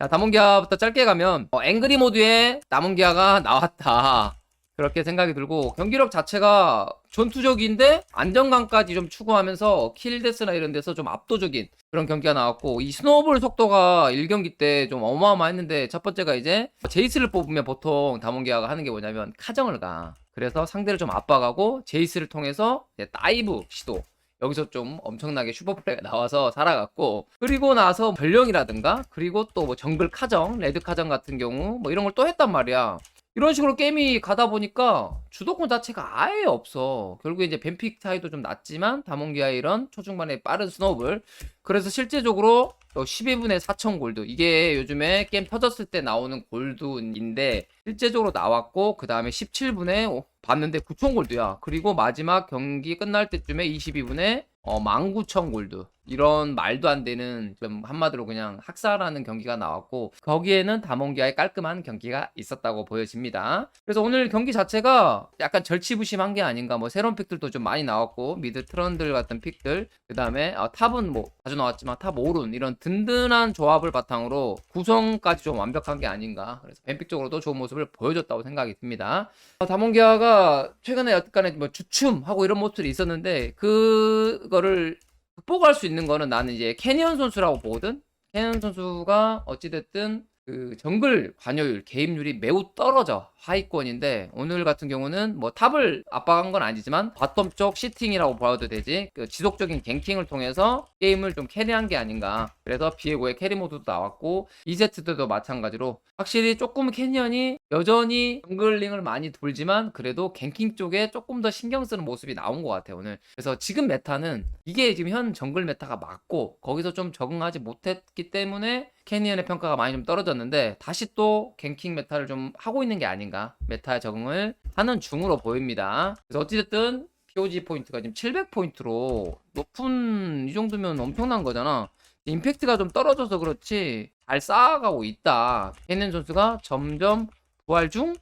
자, 다몬기아부터 짧게 가면 앵그리 모드에 다몬기아가 나왔다. 그렇게 생각이 들고 경기력 자체가 전투적인데 안정감까지 좀 추구하면서 킬데스나 이런 데서 좀 압도적인 그런 경기가 나왔고, 이 스노우볼 속도가 1경기 때 좀 어마어마했는데, 첫 번째가 이제 제이스를 뽑으면 보통 다몬기아가 하는 게 뭐냐면 카정을 가. 그래서 상대를 좀 압박하고 제이스를 통해서 이제 다이브 시도, 여기서 좀 엄청나게 슈퍼플레이가 나와서 살아갔고, 그리고 나서 전령이라든가 그리고 또 뭐 정글 카정, 레드 카정 같은 경우 뭐 이런 걸 또 했단 말이야. 이런 식으로 게임이 가다 보니까 주도권 자체가 아예 없어. 결국에 이제 뱀픽 차이도 좀 낮지만 다몬기아의 이런 초중반의 빠른 스노우볼, 그래서 실제적으로 12분의 4천 골드, 이게 요즘에 게임 터졌을 때 나오는 골드인데 실제적으로 나왔고, 그 다음에 17분에 봤는데 9천 골드야. 그리고 마지막 경기 끝날 때쯤에 22분에 19,000 골드. 이런 말도 안 되는, 좀 한마디로 그냥 학살하는 경기가 나왔고, 거기에는 다몬기아의 깔끔한 경기가 있었다고 보여집니다. 그래서 오늘 경기 자체가 약간 절치부심한 게 아닌가. 뭐 새로운 픽들도 좀 많이 나왔고, 미드 트런들 같은 픽들, 그 다음에 탑은 뭐 자주 나왔지만 탑 5룬, 이런 든든한 조합을 바탕으로 구성까지 좀 완벽한 게 아닌가. 그래서 뱀픽적으로도 좋은 모습을 보여줬다고 생각이 듭니다. 다몬기아가 최근에 약간의 뭐 주춤하고 이런 모습들이 있었는데, 그거를 극복할 수 있는 거는 나는 이제 캐니언 선수라고 보거든. 캐니언 선수가 어찌됐든 그 정글 관여율, 개입률이 매우 떨어져 하위권인데, 오늘 같은 경우는 뭐 탑을 압박한 건 아니지만 바텀 쪽 시팅이라고 봐도 되지, 그 지속적인 갱킹을 통해서 게임을 좀 캐리한 게 아닌가. 그래서 비에고의 캐리 모드도 나왔고, 이제트도 마찬가지로 확실히 조금 캐니언이 여전히 정글링을 많이 돌지만 그래도 갱킹 쪽에 조금 더 신경 쓰는 모습이 나온 것 같아요 오늘. 그래서 지금 메타는 이게 지금 현 정글 메타가 맞고, 거기서 좀 적응하지 못했기 때문에 캐니언의 평가가 많이 좀 떨어졌는데, 다시 또 갱킹 메타를 좀 하고 있는 게 아닌가, 메타에 적응을 하는 중으로 보입니다. 그래서 어찌됐든 POG 포인트가 지금 700포인트로 높은, 이 정도면 엄청난 거잖아. 임팩트가 좀 떨어져서 그렇지 잘 쌓아가고 있다. 캐니언 선수가 점점 부활 중?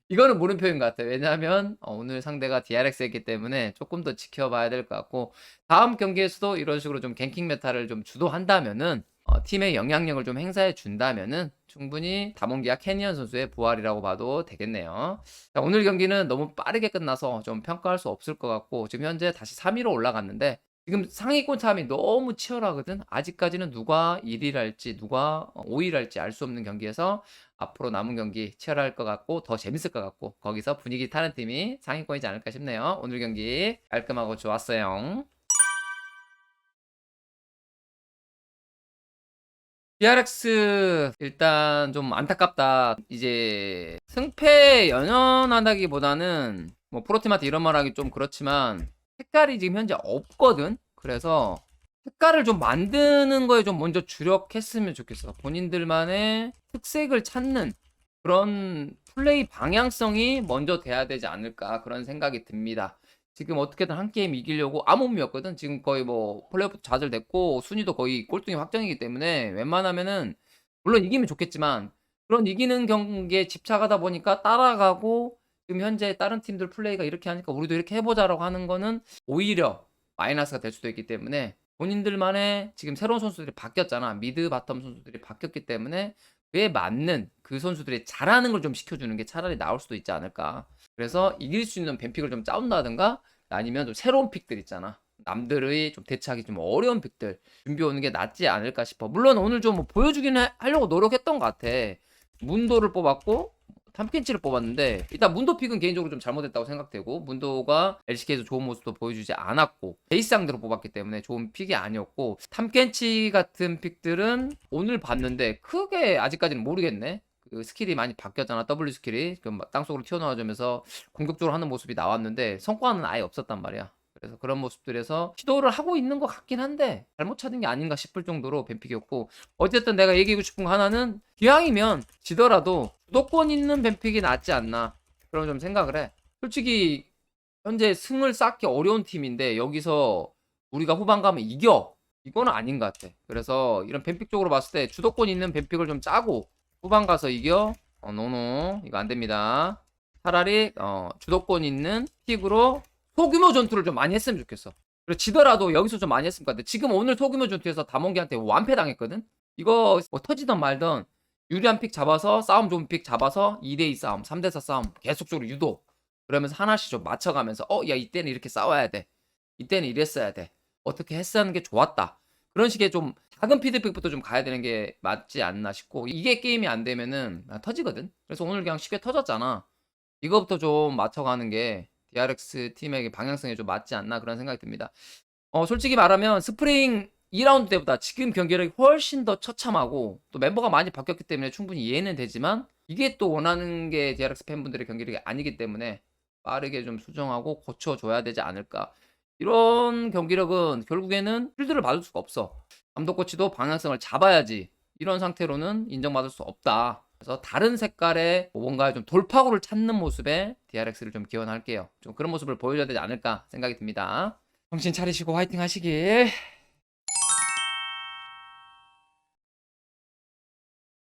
이거는 물음표인 것 같아요. 왜냐하면 오늘 상대가 DRX였기 때문에 조금 더 지켜봐야 될 것 같고, 다음 경기에서도 이런 식으로 좀 갱킹 메타를 좀 주도한다면은, 팀의 영향력을 좀 행사해 준다면은 충분히 다몬기아 캐니언 선수의 부활이라고 봐도 되겠네요. 자, 오늘 경기는 너무 빠르게 끝나서 좀 평가할 수 없을 것 같고, 지금 현재 다시 3위로 올라갔는데 지금 상위권 싸움이 너무 치열하거든. 아직까지는 누가 1위를 할지 누가 5위를 할지 알 수 없는 경기에서 앞으로 남은 경기 치열할 것 같고 더 재밌을 것 같고, 거기서 분위기 타는 팀이 상위권이지 않을까 싶네요. 오늘 경기 깔끔하고 좋았어요. DRX 일단 좀 안타깝다. 이제 승패 연연하다기보다는 뭐 프로팀한테 이런 말하기 좀 그렇지만 색깔이 지금 현재 없거든. 그래서 색깔을 좀 만드는 거에 좀 먼저 주력했으면 좋겠어. 본인들만의 특색을 찾는 그런 플레이 방향성이 먼저 돼야 되지 않을까, 그런 생각이 듭니다. 지금 어떻게든 한 게임 이기려고 아무 의미 없거든. 지금 거의 뭐 플레이오프 좌절됐고 순위도 거의 꼴등이 확정이기 때문에 웬만하면은 물론 이기면 좋겠지만, 그런 이기는 경기에 집착하다 보니까 따라가고, 지금 현재 다른 팀들 플레이가 이렇게 하니까 우리도 이렇게 해보자라고 하는 거는 오히려 마이너스가 될 수도 있기 때문에, 본인들만의 지금 새로운 선수들이 바뀌었잖아. 미드 바텀 선수들이 바뀌었기 때문에 그에 맞는 그 선수들이 잘하는 걸 좀 시켜주는 게 차라리 나올 수도 있지 않을까. 그래서 이길 수 있는 뱀픽을 좀 짜온다든가, 아니면 좀 새로운 픽들 있잖아. 남들의 좀 대처하기 좀 어려운 픽들 준비해 오는 게 낫지 않을까 싶어. 물론 오늘 좀 뭐 보여주기는 하려고 노력했던 것 같아. 문도를 뽑았고 탐켄치를 뽑았는데, 일단 문도 픽은 개인적으로 좀 잘못했다고 생각되고, 문도가 LCK에서 좋은 모습도 보여주지 않았고 베이스 상대로 뽑았기 때문에 좋은 픽이 아니었고, 탐켄치 같은 픽들은 오늘 봤는데 크게 아직까지는 모르겠네. 그 스킬이 많이 바뀌었잖아. W 스킬이 땅속으로 튀어나와주면서 공격적으로 하는 모습이 나왔는데 성과는 아예 없었단 말이야. 그래서 그런 모습들에서 시도를 하고 있는 것 같긴 한데 잘못 찾은 게 아닌가 싶을 정도로 뱀픽이었고, 어쨌든 내가 얘기하고 싶은 거 하나는, 기왕이면 지더라도 주도권 있는 뱀픽이 낫지 않나, 그런 좀 생각을 해. 솔직히 현재 승을 쌓기 어려운 팀인데 여기서 우리가 후반 가면 이겨, 이거는 아닌 것 같아. 그래서 이런 뱀픽 쪽으로 봤을 때 주도권 있는 뱀픽을 좀 짜고 후반 가서 이겨? 노노, 이거 안 됩니다. 차라리 주도권 있는 픽으로 소규모 전투를 좀 많이 했으면 좋겠어. 그리고 지더라도 여기서 좀 많이 했으면 좋겠는데, 지금 오늘 소규모 전투에서 다몬기한테 완패 당했거든. 이거 뭐 터지던 말던 유리한 픽 잡아서 싸움 좋은 픽 잡아서 2대2 싸움 3대4 싸움 계속적으로 유도 그러면서 하나씩 좀 맞춰가면서 야 이때는 이렇게 싸워야 돼 이때는 이랬어야 돼 어떻게 했어야 하는 게 좋았다 그런 식의 좀 작은 피드백부터 좀 가야 되는 게 맞지 않나 싶고 이게 게임이 안 되면은 터지거든. 그래서 오늘 그냥 쉽게 터졌잖아. 이거부터 좀 맞춰가는 게 DRX 팀에게 방향성에 좀 맞지 않나 그런 생각이 듭니다. 솔직히 말하면 스프링 2라운드 때보다 지금 경기력이 훨씬 더 처참하고 또 멤버가 많이 바뀌었기 때문에 충분히 이해는 되지만 이게 또 원하는 게 DRX 팬분들의 경기력이 아니기 때문에 빠르게 좀 수정하고 고쳐줘야 되지 않을까. 이런 경기력은 결국에는 필드를 받을 수가 없어. 감독 코치도 방향성을 잡아야지 이런 상태로는 인정받을 수 없다. 그래서 다른 색깔의 뭔가 좀 돌파구를 찾는 모습에 DRX를 좀 기원할게요. 좀 그런 모습을 보여줘야 되지 않을까 생각이 듭니다. 정신 차리시고 화이팅 하시길.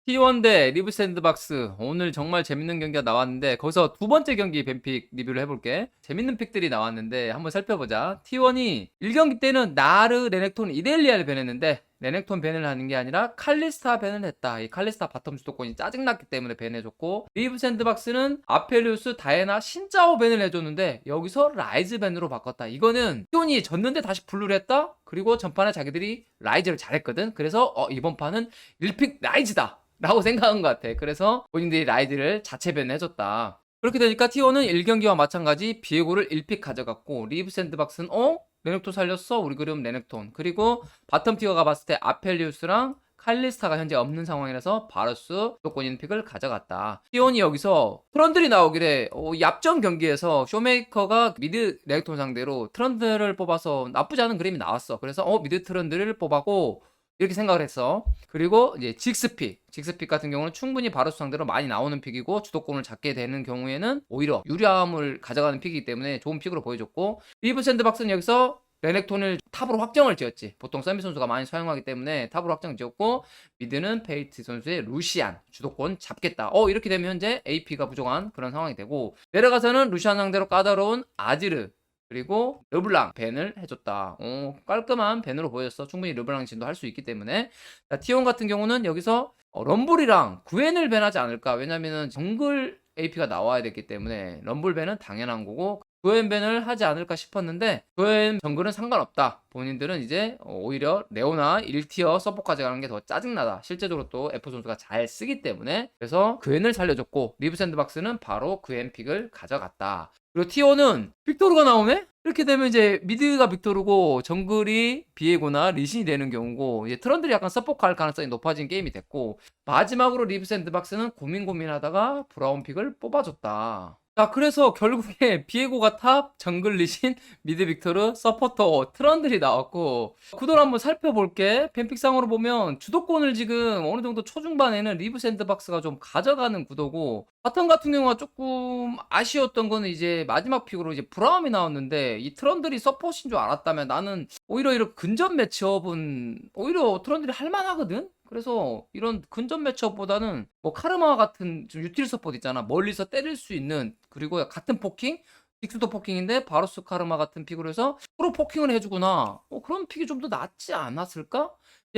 T1 대 리브 샌드박스 오늘 정말 재밌는 경기가 나왔는데 거기서 두 번째 경기 뱀픽 리뷰를 해볼게. 재밌는 픽들이 나왔는데 한번 살펴보자. T1이 1경기 때는 나르, 레넥톤, 이렐리아를 밴했는데 레넥톤 밴을 하는 게 아니라 칼리스타 밴을 했다. 이 칼리스타 바텀 주도권이 짜증났기 때문에 밴해줬고 리브 샌드박스는 아펠리우스, 다이애나, 신짜오 밴을 해줬는데 여기서 라이즈 밴으로 바꿨다. 이거는 T1이 졌는데 다시 블루를 했다? 그리고 전판에 자기들이 라이즈를 잘했거든. 그래서 이번 판은 1픽 라이즈다 라고 생각한 것 같아. 그래서 본인들이 라이즈를 자체 밴해줬다. 그렇게 되니까 T1은 1경기와 마찬가지 비에고를 1픽 가져갔고 리브 샌드박스는 레넥톤 살렸어? 우리 그럼 레넥톤. 그리고 바텀 티어가 봤을 때 아펠리우스랑 칼리스타가 현재 없는 상황이라서 바루스 조건인 픽을 가져갔다. T1이 여기서 트런들이 나오길래 얍전 경기에서 쇼메이커가 미드 레넥톤 상대로 트런들을 뽑아서 나쁘지 않은 그림이 나왔어. 그래서 미드 트런들을 뽑았고 이렇게 생각을 했어. 그리고 이제 직스픽 같은 경우는 충분히 바루스 상대로 많이 나오는 픽이고 주도권을 잡게 되는 경우에는 오히려 유리함을 가져가는 픽이기 때문에 좋은 픽으로 보여줬고 리브 샌드박스는 여기서 레넥톤을 탑으로 확정을 지었지. 보통 서미 선수가 많이 사용하기 때문에 탑으로 확정 지었고 미드는 페이트 선수의 루시안 주도권 잡겠다. 이렇게 되면 현재 AP가 부족한 그런 상황이 되고 내려가서는 루시안 상대로 까다로운 아지르 그리고 르블랑 밴을 해줬다. 깔끔한 밴으로 보였어. 충분히 르블랑 진도 할 수 있기 때문에. 자, T1 같은 경우는 여기서 럼블이랑 구엔을 밴하지 않을까. 왜냐면은 정글 AP가 나와야 됐기 때문에 럼블 밴은 당연한 거고 구엔 밴을 하지 않을까 싶었는데 구엔 정글은 상관없다. 본인들은 이제 오히려 레오나 1티어 서포까지 가는 게 더 짜증나다. 실제적으로 또 F 선수가 잘 쓰기 때문에 그래서 구엔을 살려줬고 리브 샌드박스는 바로 구엔 픽을 가져갔다. 그리고 T1은 빅토르가 나오네? 이렇게 되면 이제 미드가 빅토르고 정글이 비에고나 리신이 되는 경우고 이제 트런들이 약간 서포트할 가능성이 높아진 게임이 됐고 마지막으로 리브 샌드박스는 고민하다가 브라운 픽을 뽑아줬다. 자, 그래서 결국에 비에고가 탑, 정글 리신, 미드 빅토르, 서포터, 트런들이 나왔고 구도를 한번 살펴볼게. 팬픽상으로 보면 주도권을 지금 어느 정도 초중반에는 리브 샌드박스가 좀 가져가는 구도고 바텀 같은 경우가 조금 아쉬웠던 거는 이제 마지막 픽으로 이제 브라움이 나왔는데 이 트런들이 서폿인 줄 알았다면 나는 오히려 이런 근접 매치업은 오히려 트런들이 할만하거든? 그래서 이런 근접 매치업보다는 뭐 카르마 같은 좀 유틸 서폿 있잖아. 멀리서 때릴 수 있는 그리고 같은 포킹 딕스도 포킹인데 바루스 카르마 같은 픽으로 해서 프로 포킹을 해주구나. 그런 픽이 좀 더 낫지 않았을까?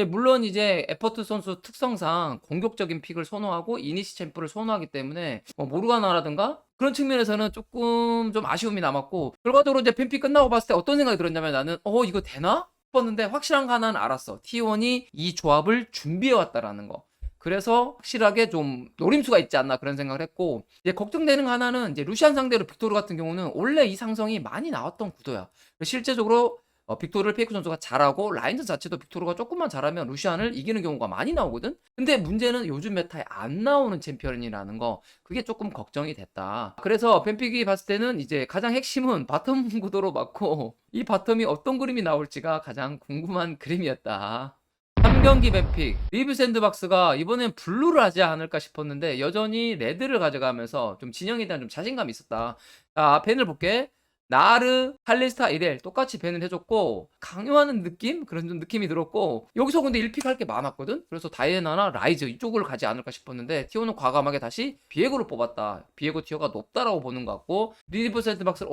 물론 이제 에퍼트 선수 특성상 공격적인 픽을 선호하고 이니시 챔프를 선호하기 때문에 모르가나라든가 그런 측면에서는 조금 좀 아쉬움이 남았고 결과적으로 이제 팬픽 끝나고 봤을 때 어떤 생각이 들었냐면 나는 이거 되나? 싶었는데 확실한 거 하나는 알았어. T1이 이 조합을 준비해왔다라는 거. 그래서 확실하게 좀 노림수가 있지 않나 그런 생각을 했고 이제 걱정되는 거 하나는 이제 루시안 상대로 빅토르 같은 경우는 원래 이 상성이 많이 나왔던 구도야. 실제적으로 빅토르를 페이크 선수가 잘하고 라인전 자체도 빅토르가 조금만 잘하면 루시안을 이기는 경우가 많이 나오거든. 근데 문제는 요즘 메타에 안 나오는 챔피언이라는 거 그게 조금 걱정이 됐다. 그래서 팬픽이 봤을 때는 이제 가장 핵심은 바텀 구도로 맞고 이 바텀이 어떤 그림이 나올지가 가장 궁금한 그림이었다. 3경기 뱀픽 리브 샌드박스가 이번엔 블루를 하지 않을까 싶었는데 여전히 레드를 가져가면서 좀 진영에 대한 좀 자신감이 있었다. 자, 밴을 볼게. 나르, 칼리스타, 이렐 똑같이 밴을 해줬고 강요하는 느낌? 그런 좀 느낌이 들었고 여기서 근데 1픽 할 게 많았거든? 그래서 다이애나나 라이즈 이쪽을 가지 않을까 싶었는데 T1은 과감하게 다시 비에고를 뽑았다. 비에고 티어가 높다라고 보는 것 같고 리브 샌드박스를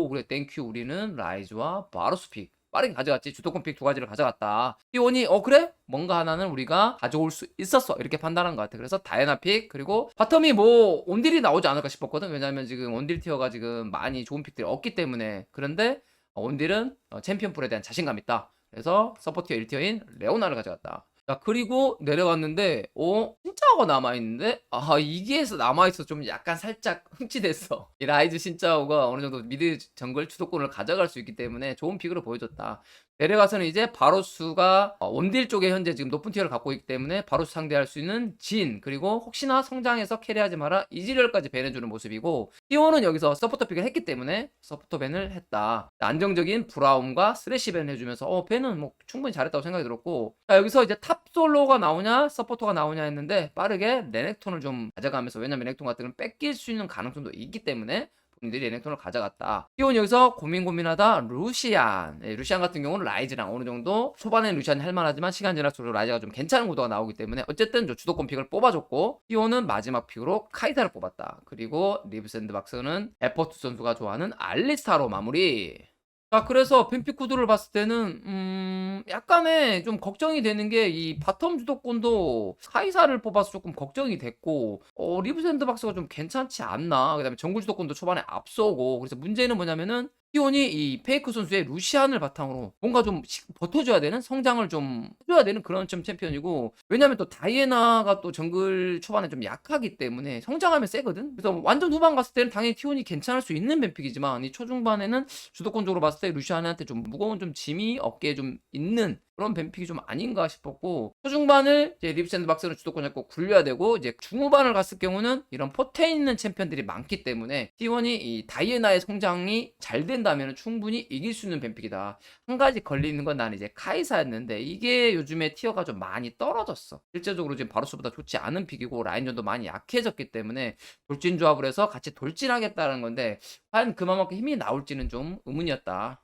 그래 땡큐 우리는 라이즈와 바루스 픽 빠르게 가져갔지. 주도권 픽 두 가지를 가져갔다. T1이 그래? 뭔가 하나는 우리가 가져올 수 있었어. 이렇게 판단한 것 같아. 그래서 다이애나 픽 그리고 바텀이 뭐 온딜이 나오지 않을까 싶었거든. 왜냐면 지금 온딜 티어가 지금 많이 좋은 픽들이 없기 때문에. 그런데 온딜은 챔피언 풀에 대한 자신감 있다. 그래서 서포티어 1티어인 레오나를 가져갔다. 자, 그리고 내려갔는데, 신짜오가 남아있는데, 이게에서 남아있어. 좀 약간 살짝 흠칫했어. 이 라이즈 신짜오가 어느 정도 미드 정글 주도권을 가져갈 수 있기 때문에 좋은 픽으로 보여줬다. 내려가서는 이제 바로스가 원딜 쪽에 현재 지금 높은 티어를 갖고 있기 때문에 바로스 상대할 수 있는 진, 그리고 혹시나 성장해서 캐리하지 마라 이지리얼까지 밴해주는 모습이고, T1은 여기서 서포터 픽을 했기 때문에 서포터 밴을 했다. 안정적인 브라움과 스레시 밴 해주면서 밴은 뭐 충분히 잘했다고 생각이 들었고, 자, 여기서 이제 탑 솔로가 나오냐 서포터가 나오냐 했는데 빠르게 레넥톤을 좀 가져가면서, 왜냐면 레넥톤 같은 경우는 뺏길 수 있는 가능성도 있기 때문에 본인들이 레넥톤을 가져갔다. T1 여기서 고민하다 루시안. 루시안 같은 경우는 라이즈랑 어느 정도 초반엔 루시안이 할만하지만 시간 지날수록 라이즈가 좀 괜찮은 구도가 나오기 때문에 어쨌든 저 주도권 픽을 뽑아줬고, T1은 마지막 픽으로 카이사를 뽑았다. 그리고 리브 샌드박스는 에포트 선수가 좋아하는 알리스타로 마무리. 자, 그래서 뱀픽 구도를 봤을 때는 약간의 좀 걱정이 되는 게, 이 바텀 주도권도 카이사를 뽑아서 조금 걱정이 됐고, 리브 샌드박스가 좀 괜찮지 않나. 그다음에 정글 주도권도 초반에 앞서고. 그래서 문제는 뭐냐면은 T1이 이 페이크 선수의 루시안을 바탕으로 뭔가 좀 버텨줘야 되는, 성장을 좀 해줘야 되는 그런 좀 챔피언이고, 왜냐면 또 다이애나가 또 정글 초반에 좀 약하기 때문에 성장하면 세거든. 그래서 완전 후반 갔을 때는 당연히 T1이 괜찮을 수 있는 뱀픽이지만, 이 초중반에는 주도권적으로 봤을 때 루시안한테 좀 무거운 좀 짐이 어깨에 좀 있는 그런 뱀픽이 좀 아닌가 싶었고, 초중반을 이제 리브 샌드박스는 주도권 잡고 굴려야 되고, 이제 중후반을 갔을 경우는 이런 포테 있는 챔피언들이 많기 때문에 T1이 이 다이애나의 성장이 잘 된다면 충분히 이길 수 있는 뱀픽이다. 한 가지 걸리는 건 나는 이제 카이사였는데, 이게 요즘에 티어가 좀 많이 떨어졌어. 실제적으로 지금 바루스보다 좋지 않은 픽이고 라인전도 많이 약해졌기 때문에 돌진 조합을 해서 같이 돌진하겠다는 건데, 과연 그만큼 힘이 나올지는 좀 의문이었다.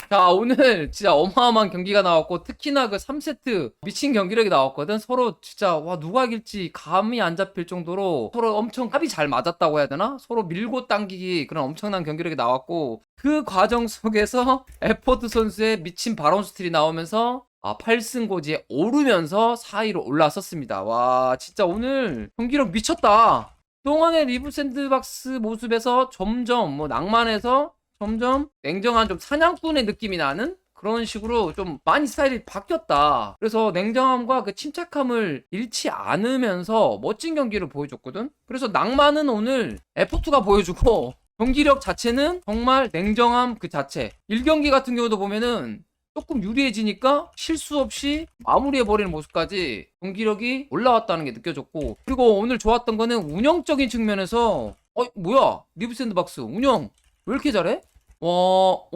자, 오늘 진짜 어마어마한 경기가 나왔고, 특히나 그 3세트 미친 경기력이 나왔거든. 서로 진짜 누가 이길지 감이 안 잡힐 정도로 서로 엄청 합이 잘 맞았다고 해야 되나? 서로 밀고 당기기, 그런 엄청난 경기력이 나왔고, 그 과정 속에서 에포트 선수의 미친 바론 스틸이 나오면서 8승 고지에 오르면서 4위로 올라섰습니다. 와, 진짜 오늘 경기력 미쳤다. 동안의 리브 샌드박스 모습에서 점점 낭만에서 점점 냉정한 좀 사냥꾼의 느낌이 나는 그런 식으로 좀 많이 스타일이 바뀌었다. 그래서 냉정함과 그 침착함을 잃지 않으면서 멋진 경기를 보여줬거든. 그래서 낭만은 오늘 F2가 보여주고, 경기력 자체는 정말 냉정함 그 자체. 1경기 같은 경우도 보면은 조금 유리해지니까 실수 없이 마무리해버리는 모습까지 경기력이 올라왔다는 게 느껴졌고, 그리고 오늘 좋았던 거는 운영적인 측면에서 뭐야, 리브 샌드박스 운영 왜 이렇게 잘해?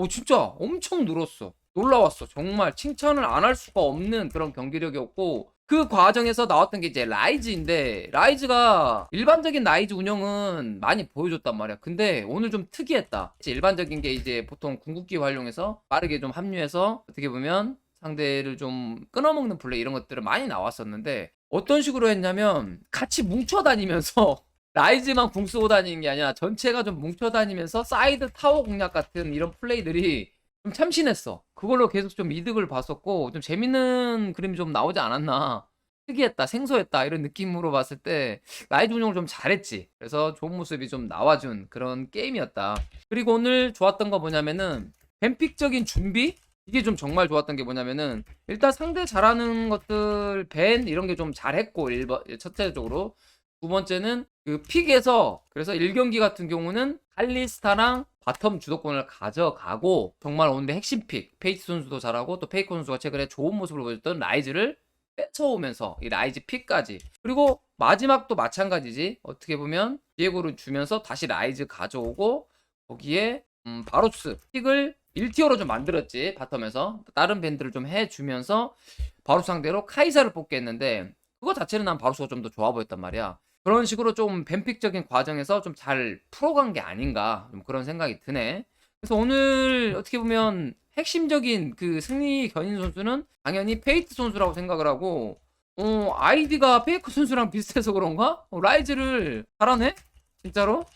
진짜 엄청 늘었어. 놀라웠어. 정말 칭찬을 안 할 수가 없는 그런 경기력이었고, 그 과정에서 나왔던 게 이제 라이즈인데, 라이즈가 일반적인 라이즈 운영은 많이 보여줬단 말이야. 근데 오늘 좀 특이했다. 일반적인 게 이제 보통 궁극기 활용해서 빠르게 좀 합류해서 어떻게 보면 상대를 좀 끊어먹는 플레이, 이런 것들은 많이 나왔었는데, 어떤 식으로 했냐면 같이 뭉쳐 다니면서 라이즈만 궁 쓰고 다니는 게 아니라 전체가 좀 뭉쳐 다니면서 사이드 타워 공략 같은 이런 플레이들이 좀 참신했어. 그걸로 계속 좀 이득을 봤었고, 좀 재밌는 그림이 좀 나오지 않았나. 특이했다, 생소했다, 이런 느낌으로 봤을 때 라이즈 운영을 좀 잘했지. 그래서 좋은 모습이 좀 나와준 그런 게임이었다. 그리고 오늘 좋았던 거 뭐냐면은 뱀픽적인 준비? 이게 좀 정말 좋았던 게 뭐냐면은, 일단 상대 잘하는 것들 밴 이런 게 좀 잘했고, 첫째적으로. 두 번째는 그 픽에서, 그래서 1경기 같은 경우는 칼리스타랑 바텀 주도권을 가져가고, 정말 오늘 핵심 픽 페이트 선수도 잘하고, 또 페이커 선수가 최근에 좋은 모습을 보여줬던 라이즈를 뺏어오면서 이 라이즈 픽까지, 그리고 마지막도 마찬가지지. 어떻게 보면 디에고를 주면서 다시 라이즈 가져오고, 거기에 바로스 픽을 1티어로 좀 만들었지. 바텀에서 다른 밴드를 좀 해주면서 바로 상대로 카이사를 뽑게 했는데, 그거 자체는 난 바로스가 좀 더 좋아 보였단 말이야. 그런 식으로 좀 뱀픽적인 과정에서 좀 잘 풀어간 게 아닌가, 좀 그런 생각이 드네. 그래서 오늘 어떻게 보면 핵심적인 그 승리 견인 선수는 당연히 페이트 선수라고 생각을 하고, 아이디가 페이크 선수랑 비슷해서 그런가? 라이즈를 잘하네? 진짜로?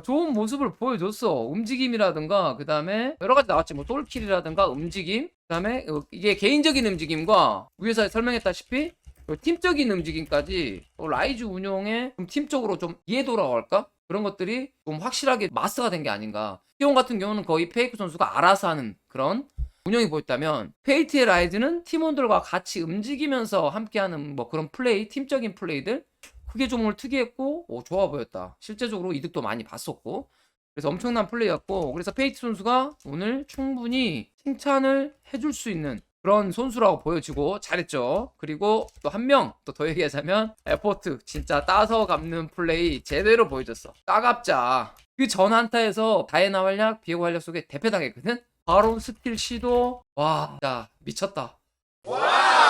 좋은 모습을 보여줬어. 움직임이라든가 그 다음에 여러 가지 나왔지. 뭐 솔킬이라든가 움직임, 그 다음에 이게 개인적인 움직임과 위에서 설명했다시피 팀적인 움직임까지 라이즈 운용에 좀 팀적으로 좀 이해도라고 할까? 그런 것들이 좀 확실하게 마스터가 된 게 아닌가. 티온 같은 경우는 거의 페이크 선수가 알아서 하는 그런 운영이 보였다면, 페이트의 라이즈는 팀원들과 같이 움직이면서 함께하는 뭐 그런 플레이, 팀적인 플레이들, 그게 좀 오늘 특이했고 좋아 보였다. 실제적으로 이득도 많이 봤었고, 그래서 엄청난 플레이였고, 그래서 페이트 선수가 오늘 충분히 칭찬을 해줄 수 있는 그런 선수라고 보여지고 잘했죠. 그리고 또 한 명 또 더 얘기하자면, 에포트 진짜 따서 갚는 플레이 제대로 보여줬어. 따갑자. 그 전 한타에서 다이애나 활약, 비에고 활약 속에 대패당했거든. 바로 스킬 시도, 와 진짜 미쳤다.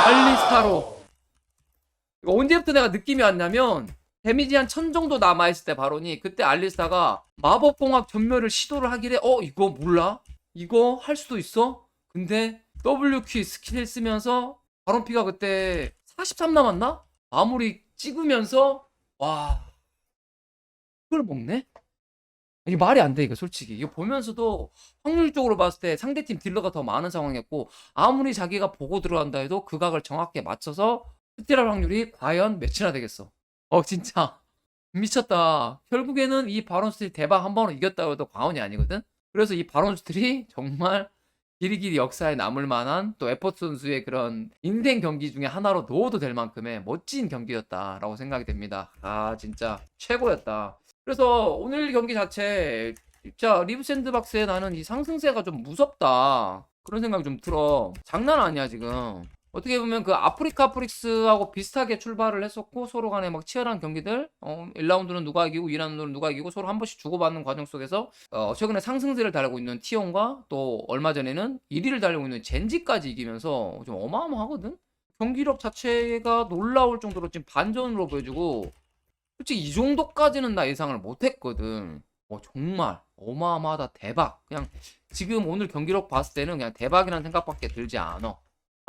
알리스타로 이거 언제부터 내가 느낌이 왔냐면, 데미지 한 1000 정도 남아있을 때 바론이, 그때 알리스타가 마법공학 전멸을 시도를 하길래 이거 몰라? 이거 할 수도 있어? 근데 WQ 스킬 쓰면서 바론 피가 그때 43 남았나? 마무리 찍으면서 와, 이걸 먹네? 이게 말이 안 돼, 이거 솔직히. 이거 보면서도 확률적으로 봤을 때 상대팀 딜러가 더 많은 상황이었고, 아무리 자기가 보고 들어간다 해도 그 각을 정확하게 맞춰서 스틸할 확률이 과연 몇이나 되겠어. 진짜 미쳤다. 결국에는 이 바론 스틸 대박 한 번으로 이겼다고 해도 과언이 아니거든. 그래서 이 바론 스틸이 정말 길이길이 역사에 남을 만한, 또 에포트 선수의 그런 인생 경기 중에 하나로 넣어도 될 만큼의 멋진 경기였다라고 생각이 됩니다. 진짜 최고였다. 그래서 오늘 경기 자체 진짜 리브 샌드박스에 나는 이 상승세가 좀 무섭다, 그런 생각이 좀 들어. 장난 아니야 지금. 어떻게 보면 그 아프리카 프릭스하고 비슷하게 출발을 했었고, 서로 간에 막 치열한 경기들, 1라운드는 누가 이기고 2라운드는 누가 이기고 서로 한 번씩 주고받는 과정 속에서 최근에 상승세를 달리고 있는 T1과, 또 얼마 전에는 1위를 달리고 있는 젠지까지 이기면서 좀 어마어마하거든. 경기력 자체가 놀라울 정도로 지금 반전으로 보여주고, 솔직히 이 정도까지는 나 예상을 못했거든. 정말 어마어마하다. 대박. 그냥 지금 오늘 경기력 봤을 때는 그냥 대박이라는 생각밖에 들지 않아.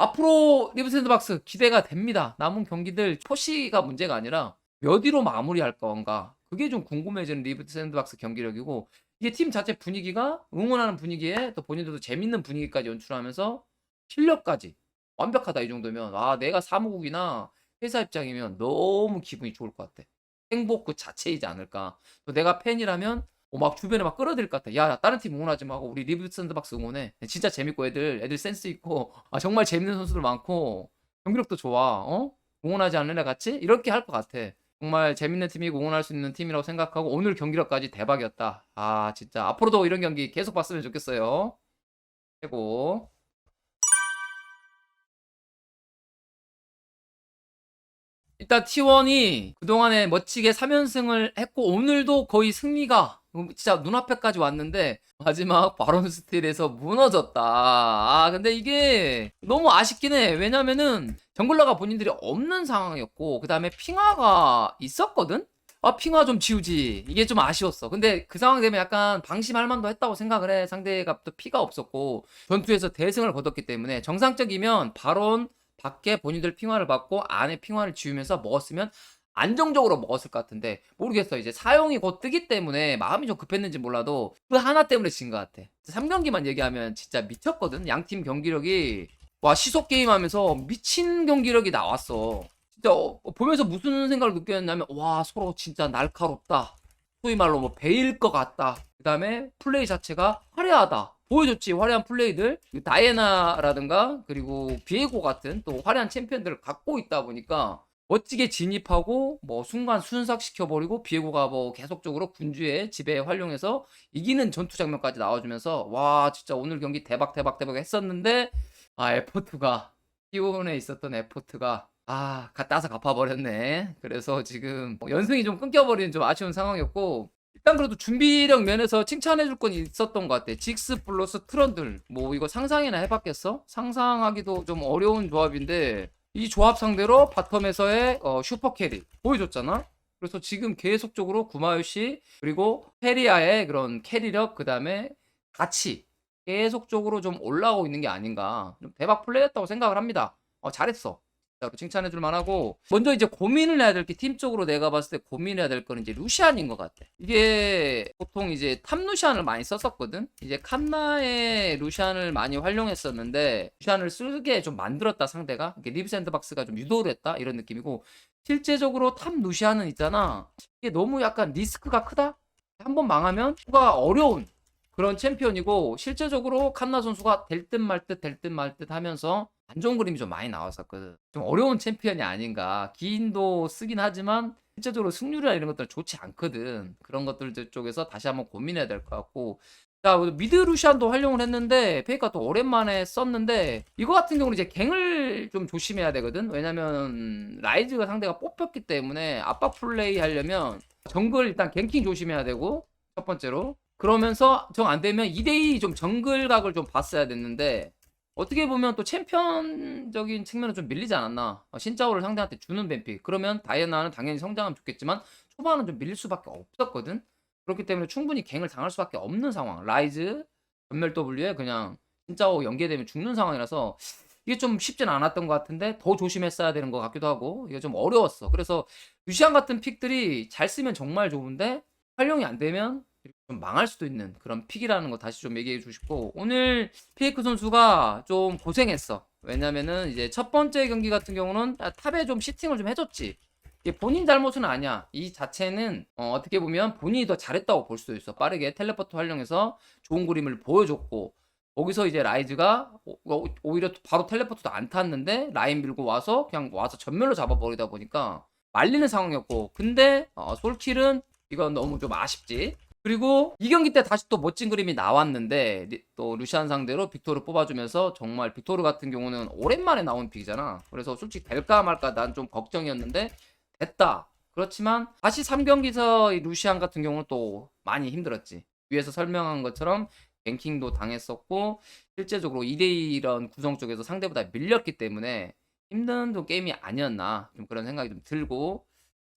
앞으로 리브 샌드박스 기대가 됩니다. 남은 경기들 표시가 문제가 아니라 몇 위로 마무리할 건가, 그게 좀 궁금해지는 리브 샌드박스 경기력이고, 이게 팀 자체 분위기가 응원하는 분위기에 또 본인들도 재밌는 분위기까지 연출하면서 실력까지 완벽하다. 이 정도면 내가 사무국이나 회사 입장이면 너무 기분이 좋을 것 같아. 행복 그 자체이지 않을까. 또 내가 팬이라면 막 주변에 막 끌어들일 것 같아. 야, 다른 팀 응원하지 말고 우리 리브 샌드박스 응원해. 진짜 재밌고 애들 센스 있고, 정말 재밌는 선수들 많고 경기력도 좋아. 응원하지 않을래 같이? 이렇게 할 것 같아. 정말 재밌는 팀이고 응원할 수 있는 팀이라고 생각하고, 오늘 경기력까지 대박이었다. 진짜 앞으로도 이런 경기 계속 봤으면 좋겠어요. 최고. 일단 T1이 그동안에 멋지게 3연승을 했고, 오늘도 거의 승리가 진짜 눈앞에까지 왔는데 마지막 바론 스틸에서 무너졌다. 근데 이게 너무 아쉽긴 해. 왜냐면은 정글러가 본인들이 없는 상황이었고, 그 다음에 핑화가 있었거든? 핑화 좀 지우지. 이게 좀 아쉬웠어. 근데 그 상황 되면 약간 방심할 만도 했다고 생각을 해. 상대가 또 피가 없었고 전투에서 대승을 거뒀기 때문에, 정상적이면 바론 밖에 본인들 핑화를 받고 안에 핑화를 지우면서 먹었으면 안정적으로 먹었을 것 같은데, 모르겠어. 이제 사용이 곧 뜨기 때문에 마음이 좀 급했는지 몰라도 그 하나 때문에 진 것 같아. 3경기만 얘기하면 진짜 미쳤거든. 양팀 경기력이 시속 게임 하면서 미친 경기력이 나왔어. 진짜 보면서 무슨 생각을 느꼈냐면, 서로 진짜 날카롭다. 소위 말로 뭐 베일 것 같다. 그 다음에 플레이 자체가 화려하다. 보여줬지, 화려한 플레이들. 다이애나라든가 그리고 비에고 같은 또 화려한 챔피언들을 갖고 있다 보니까 멋지게 진입하고 뭐 순간 순삭시켜버리고, 비에고가 뭐 계속적으로 군주의 지배에 활용해서 이기는 전투 장면까지 나와주면서 진짜 오늘 경기 대박 했었는데, 에포트가, T1에 있었던 에포트가 따서 갚아버렸네. 그래서 지금 연승이 좀 끊겨버리는 좀 아쉬운 상황이었고, 일단 그래도 준비력 면에서 칭찬해줄 건 있었던 것 같아. 직스 플러스 트런들, 뭐 이거 상상이나 해봤겠어? 상상하기도 좀 어려운 조합인데, 이 조합 상대로 바텀에서의 슈퍼 캐리 보여줬잖아. 그래서 지금 계속적으로 구마유시 그리고 페리아의 그런 캐리력, 그 다음에 가치 계속적으로 좀 올라오고 있는 게 아닌가. 좀 대박 플레이였다고 생각을 합니다. 잘했어. 칭찬해줄 만하고, 먼저 이제 고민을 해야 될 게, 팀적으로 내가 봤을 때 고민해야 될 거는 이제 루시안인 것 같아. 이게 보통 이제 탑 루시안을 많이 썼었거든. 이제 칸나의 루시안을 많이 활용했었는데, 루시안을 쓰게 좀 만들었다 상대가. 이게 리브 샌드박스가 좀 유도를 했다 이런 느낌이고, 실제적으로 탑 루시안은 있잖아, 이게 너무 약간 리스크가 크다. 한번 망하면 수가 어려운 그런 챔피언이고, 실제적으로 칸나 선수가 될 듯 말 듯 될 듯 말 듯 하면서 안 좋은 그림이 좀 많이 나왔었거든. 좀 어려운 챔피언이 아닌가. 기인도 쓰긴 하지만 실제적으로 승률이나 이런 것들은 좋지 않거든. 그런 것들 쪽에서 다시 한번 고민해야 될 것 같고, 자, 미드 루시안도 활용을 했는데 페이커가 또 오랜만에 썼는데, 이거 같은 경우는 이제 갱을 좀 조심해야 되거든. 왜냐면 라이즈가 상대가 뽑혔기 때문에 압박 플레이 하려면 정글 일단 갱킹 조심해야 되고, 첫 번째로. 그러면서 정 안 되면 2대2 좀 정글각을 좀 봤어야 됐는데, 어떻게 보면 또 챔피언적인 측면은 좀 밀리지 않았나. 신짜오를 상대한테 주는 뱀픽. 그러면 다이애나는 당연히 성장하면 좋겠지만 초반은 좀 밀릴 수밖에 없었거든. 그렇기 때문에 충분히 갱을 당할 수밖에 없는 상황. 라이즈 전멸 W에 그냥 신짜오 연계되면 죽는 상황이라서 이게 좀 쉽진 않았던 것 같은데, 더 조심했어야 되는 것 같기도 하고, 이게 좀 어려웠어. 그래서 루시안 같은 픽들이 잘 쓰면 정말 좋은데 활용이 안 되면 좀 망할 수도 있는 그런 픽이라는 거 다시 좀 얘기해 주고 싶고, 오늘 피에크 선수가 좀 고생했어. 왜냐면은 이제 첫 번째 경기 같은 경우는 탑에 좀 시팅을 좀 해줬지. 이게 본인 잘못은 아니야. 이 자체는 어떻게 보면 본인이 더 잘했다고 볼 수도 있어. 빠르게 텔레포트 활용해서 좋은 그림을 보여줬고, 거기서 이제 라이즈가 오히려 바로 텔레포트도 안 탔는데 라인 밀고 와서 그냥 와서 전멸로 잡아버리다 보니까 말리는 상황이었고, 근데 솔킬은 이건 너무 좀 아쉽지. 그리고 이 경기 때 다시 또 멋진 그림이 나왔는데, 또 루시안 상대로 빅토르 뽑아주면서, 정말 빅토르 같은 경우는 오랜만에 나온 픽이잖아. 그래서 솔직히 될까 말까 난 좀 걱정이었는데 됐다. 그렇지만 다시 3경기에서 이 루시안 같은 경우는 또 많이 힘들었지. 위에서 설명한 것처럼 뱅킹도 당했었고, 실제적으로 2대2 이런 구성 쪽에서 상대보다 밀렸기 때문에 힘든 또 게임이 아니었나, 좀 그런 생각이 좀 들고.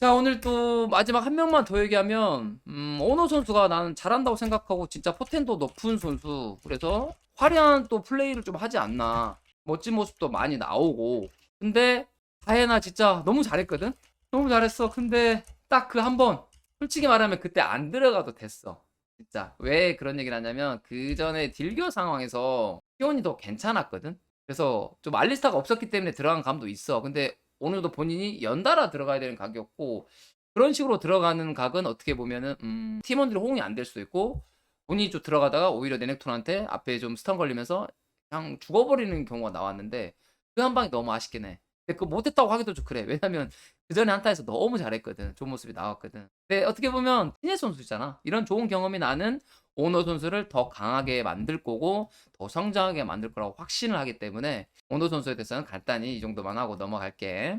자, 오늘 또 마지막 한 명만 더 얘기하면, 오너 선수가 나는 잘한다고 생각하고 진짜 포텐도 높은 선수. 그래서 화려한 또 플레이를 좀 하지 않나. 멋진 모습도 많이 나오고. 근데 다이애나 진짜 너무 잘했거든? 너무 잘했어. 근데 딱 그 한 번, 솔직히 말하면 그때 안 들어가도 됐어. 진짜. 왜 그런 얘기를 하냐면, 그 전에 딜교 상황에서 티온이 더 괜찮았거든? 그래서 좀 알리스타가 없었기 때문에 들어간 감도 있어. 근데 오늘도 본인이 연달아 들어가야 되는 각이었고, 그런 식으로 들어가는 각은 어떻게 보면은 팀원들이 호응이 안 될 수도 있고, 본인이 좀 들어가다가 오히려 네넥톤한테 앞에 좀 스턴 걸리면서 그냥 죽어버리는 경우가 나왔는데, 그 한 방이 너무 아쉽긴 해. 근데 그거 못했다고 하기도 좀 그래. 왜냐면 그 전에 한타에서 너무 잘했거든. 좋은 모습이 나왔거든. 근데 어떻게 보면 티네 선수잖아. 이런 좋은 경험이 나는 오너 선수를 더 강하게 만들 거고, 더 성장하게 만들 거라고 확신을 하기 때문에 오너 선수에 대해서는 간단히 이 정도만 하고 넘어갈게.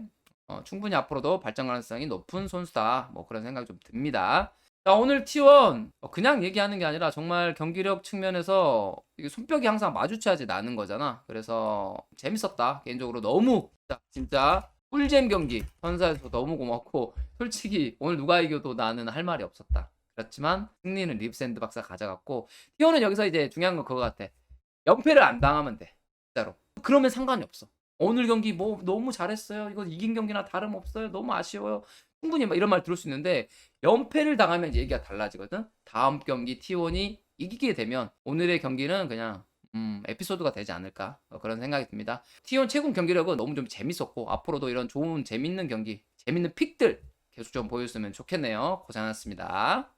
충분히 앞으로도 발전 가능성이 높은 선수다. 뭐 그런 생각이 좀 듭니다. 자, 오늘 T1 그냥 얘기하는 게 아니라 정말 경기력 측면에서 이게 손뼉이 항상 마주쳐야지 나는 거잖아. 그래서 재밌었다. 개인적으로 너무 진짜 꿀잼 경기 선사해서 너무 고맙고, 솔직히 오늘 누가 이겨도 나는 할 말이 없었다. 그렇지만 승리는 리브 샌드박스가 가져갔고, T1은 여기서 이제 중요한 건 그거 같아. 연패를 안 당하면 돼. 진짜로. 그러면 상관이 없어. 오늘 경기 뭐 너무 잘했어요. 이거 이긴 경기나 다름없어요. 너무 아쉬워요. 충분히 막 이런 말 들을 수 있는데, 연패를 당하면 이제 얘기가 달라지거든. 다음 경기 T1이 이기게 되면 오늘의 경기는 그냥 에피소드가 되지 않을까, 그런 생각이 듭니다. T1 최근 경기력은 너무 좀 재밌었고, 앞으로도 이런 좋은 재밌는 경기, 재밌는 픽들 계속 좀 보여줬으면 좋겠네요. 고생하셨습니다.